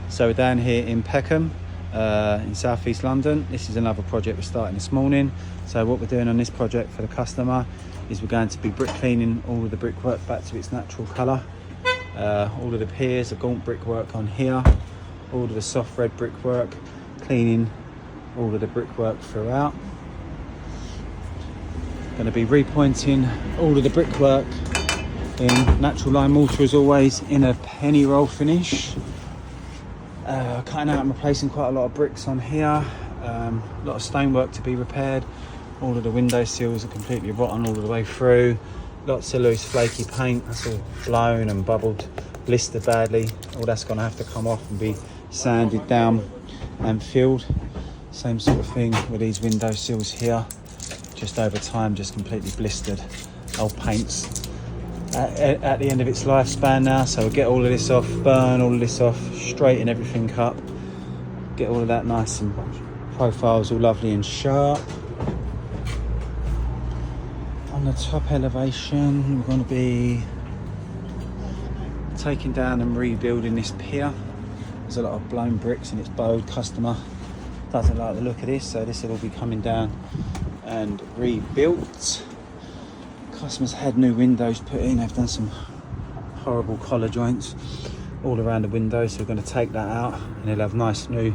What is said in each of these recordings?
So we're down here in Peckham in southeast London. This is another project we're starting this morning. So what we're doing on this project for the customer is we're going to be brick cleaning all of the brickwork back to its natural colour. All of the piers, the gaunt brickwork on here, all of the soft red brickwork, cleaning all of the brickwork throughout. Going to be repointing all of the brickwork in natural lime mortar as always, in a penny roll finish. Cutting out and replacing quite a lot of bricks on here. A lot of stonework to be repaired. All of the window sills are completely rotten all the way through. Lots of loose flaky paint, that's all blown and bubbled, blistered badly. All that's going to have to come off and be sanded down and filled. Same sort of thing with these window sills here. Just over time, just completely blistered. Old paint's at the end of its lifespan now, so we'll get all of this off, burn all of this off, straighten everything up, get all of that nice and profiles all lovely and sharp. On the top elevation, we're going to be taking down and rebuilding this pier. There's a lot of blown bricks and it's bowed. Customer doesn't like the look of this, so this will all be coming down and rebuilt. Customers had new windows put in. They've done some horrible collar joints all around the windows, so we're going to take that out and they'll have nice new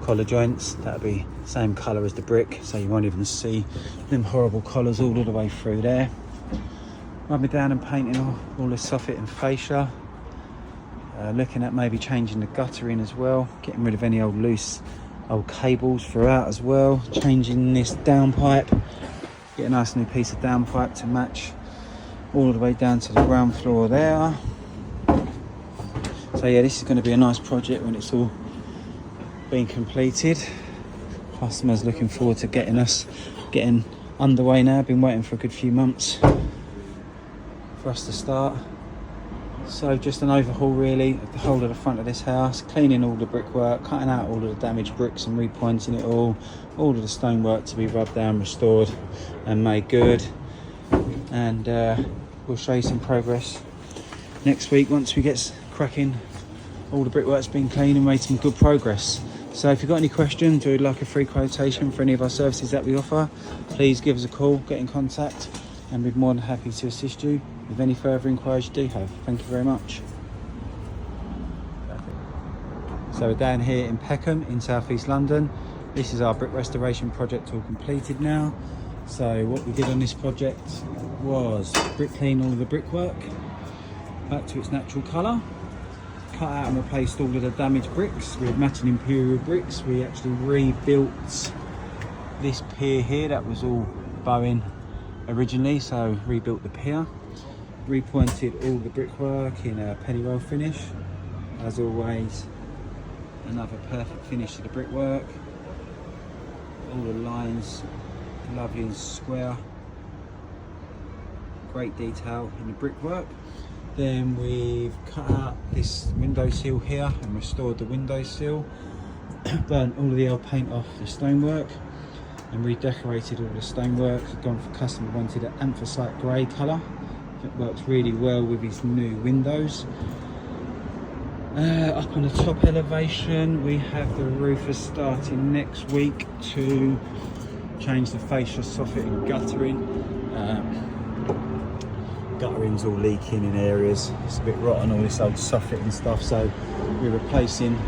collar joints. That'll be same colour as the brick, so you won't even see them horrible collars all the way through there. Rubbing down and painting all the soffit and fascia. Looking at maybe changing the guttering as well, getting rid of any old loose old cables throughout as well. Changing this downpipe, get a nice new piece of downpipe to match all the way down to the ground floor there. So yeah, this is going to be a nice project when it's all been completed. Customers looking forward to getting underway now. Been waiting for a good few months for us to start. So just an overhaul really of the whole of the front of this house, cleaning all the brickwork, cutting out all of the damaged bricks and repointing it all of the stonework to be rubbed down, restored and made good. And we'll show you some progress next week once we get cracking. All the brickwork's been cleaned and made some good progress. So if you've got any questions or you'd like a free quotation for any of our services that we offer, please give us a call, get in contact, and we'd be more than happy to assist you with any further inquiries you do have. Thank you very much. So we're down here in Peckham in southeast London. This is our brick restoration project all completed now. So what we did on this project was brick clean all of the brickwork back to its natural colour. Cut out and replaced all of the damaged bricks with matching imperial bricks. We actually rebuilt this pier here that was all bowing originally, so rebuilt the pier. Repointed all the brickwork in a penny roll finish. As always, another perfect finish to the brickwork. All the lines lovely and square. Great detail in the brickwork. Then we've cut out this window sill here and restored the window sill. Burnt all of the old paint off the stonework and redecorated all the stonework. Gone for customer wanted an anthracite grey colour. It works really well with his new windows. Up on the top elevation, we have the roofers starting next week to change the fascia, soffit and guttering. Guttering's all leaking in areas. It's a bit rotten, all this old soffit and stuff, so we're replacing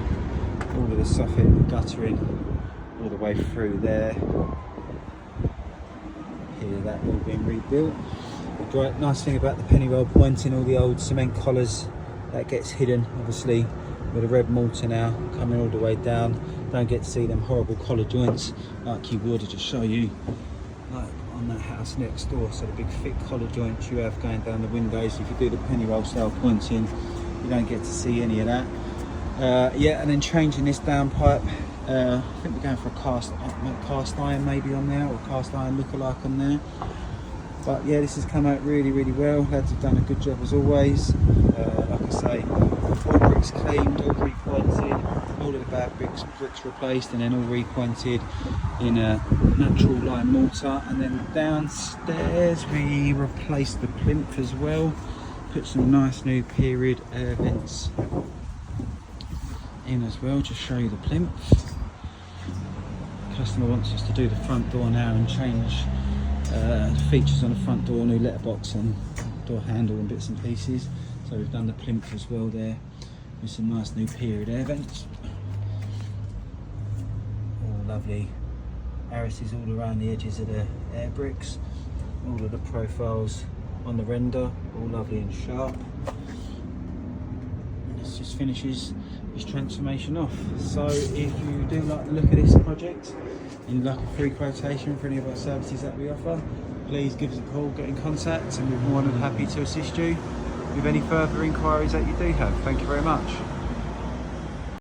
all of the soffit and guttering all the way through there. Here, that all been rebuilt. The great nice thing about the penny roll pointing, all the old cement collars, that gets hidden obviously with the red mortar now coming all the way down. Don't get to see them horrible collar joints like you would, to just show you, like on that house next door. So the big thick collar joints you have going down the windows, if you do the penny roll style pointing, you don't get to see any of that. Yeah, and then changing this downpipe. I think we're going for a cast iron maybe on there, or cast iron lookalike on there. But yeah, this has come out really well. Lads have done a good job as always. Like I say, all bricks cleaned, all repointed, all of the bad bricks replaced, and then all repointed in a natural lime mortar. And then downstairs we replaced the plinth as well. Put some nice new period air vents in as well, just show you the plinth. Customer wants us to do the front door now and change features on the front door, new letterbox and door handle and bits and pieces. So we've done the plinth as well there with some nice new period air vents. All lovely arrows all around the edges of the air bricks. All of the profiles on the render, all lovely and sharp. And this just finishes this transformation off. So if you do like the look of this project and you'd like a free quotation for any of our services that we offer, please give us a call, get in contact, and we're more than happy to assist you with any further inquiries that you do have. Thank you very much.